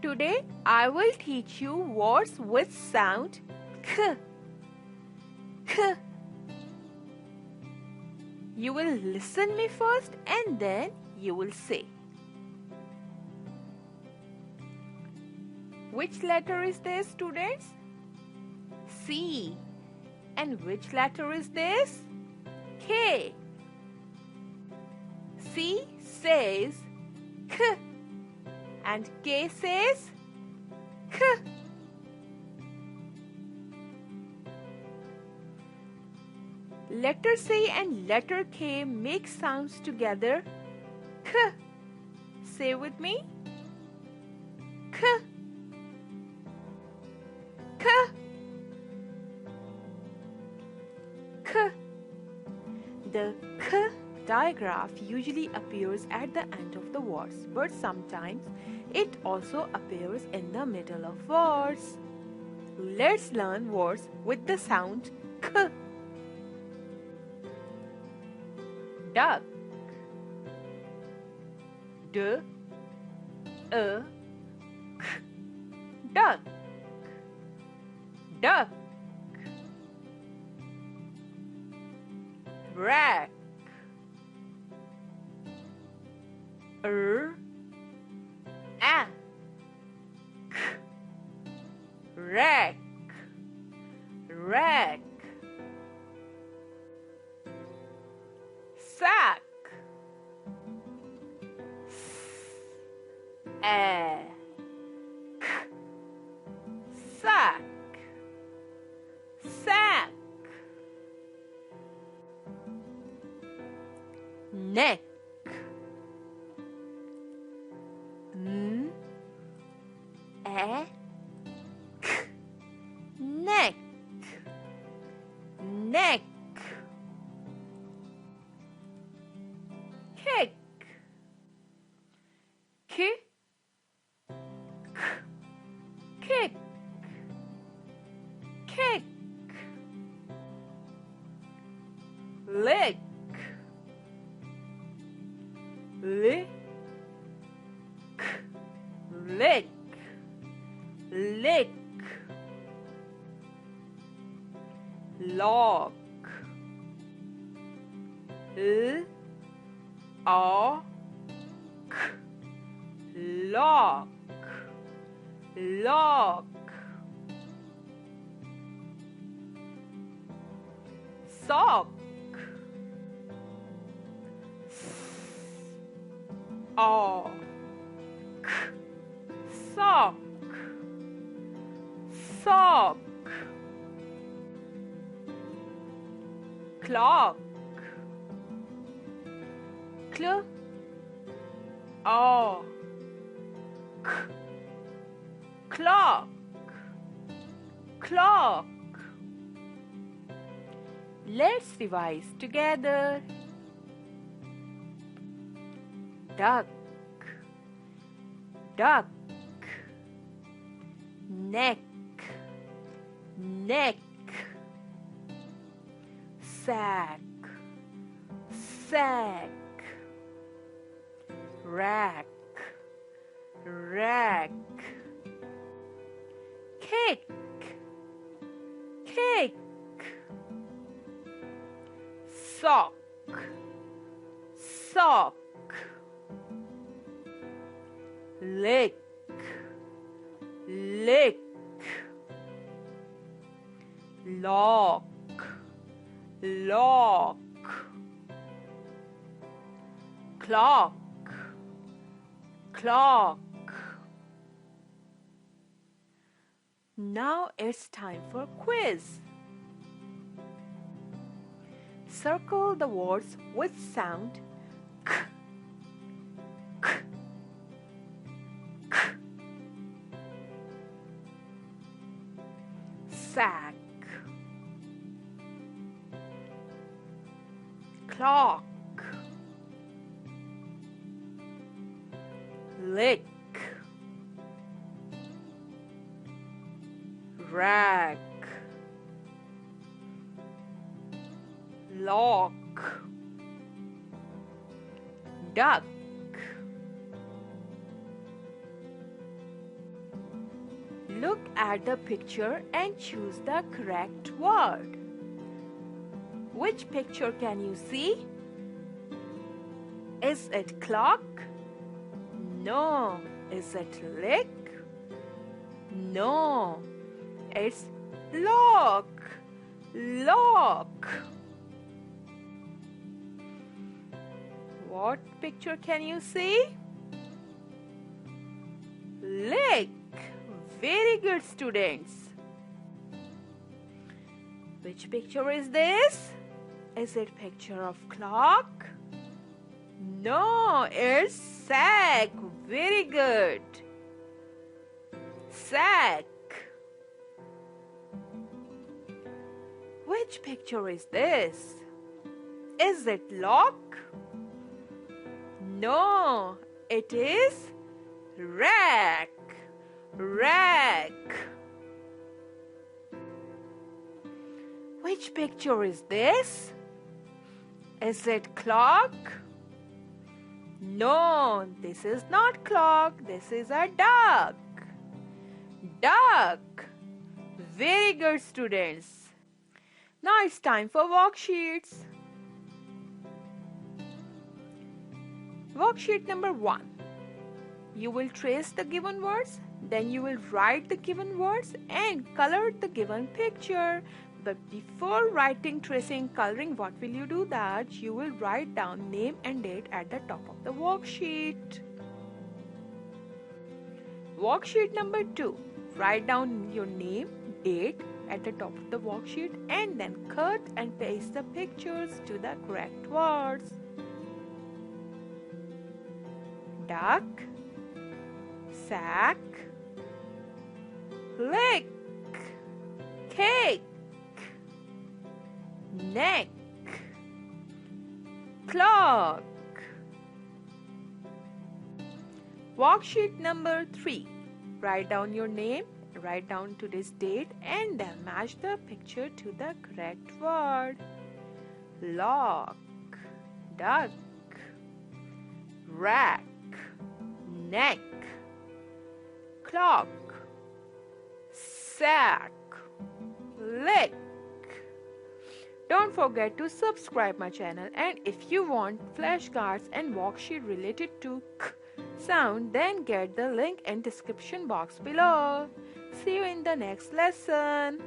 Today I will teach you words with sound k. K. You will listen me first and then you will say. Which letter is this, students? C. And which letter is this? K. C says k and K says k. Letter C and letter K make sounds together k. Say with me. K. K. K. The k digraph usually appears at the end of the words, but sometimes it also appears in the middle of words. Let's learn words with the sound k. Duck. D, k. Duck. Duck. Rack. A. K. Rack. Rack. Sack. A. K. Sack. Sack. Neck. N. A. K. Neck. Neck. Kick. Kick. Kick. Kick. Lick. Lick. Lick. Lick. Lock. L. O. K. Lock. Lock. Sock. O. K. Sock. Sock. Clock. Cl. O. K. Clock. Clock. Let's revise together. Duck. Duck. Neck. Neck. Sack. Sack. Rack. Rack. Kick. Kick. Sock. Sock. Lick. Lick. Lock. Lock. Clock. Clock. Now it's time for quiz. Circle the words with sound k. K. K. Sack. Clock. Lick. Rack. Lock. Duck. Look at the picture and choose the correct word. Which picture can you see? Is it clock? No. Is it lick? No. It's lock. Lock. What picture can you see? Lick. Very good, students. Which picture is this? Is it picture of clock? No, it's sack. Very good. Sack. Which picture is this? Is it lock? No, it is rack. Rack. Which picture is this? Is it clock? No, this is not clock. This is a duck. Duck. Very good, students. Now it's time for worksheets. Worksheet number 1. You will trace the given words, then you will write the given words and color the given picture. But before writing, tracing, coloring, what will you do? That you will write down name and date at the top of the worksheet. Worksheet number 2. Write down your name, date at the top of the worksheet and then cut and paste the pictures to the correct words. Duck, sack, lick, cake, neck, clock. Worksheet number 3. Write down your name, write down today's date and then match the picture to the correct word. Lock, duck, rack, neck, clock, sack, lick. Don't forget to subscribe my channel, and if you want flashcards and worksheet related to k sound, then get the link in description box below. See you in the next lesson.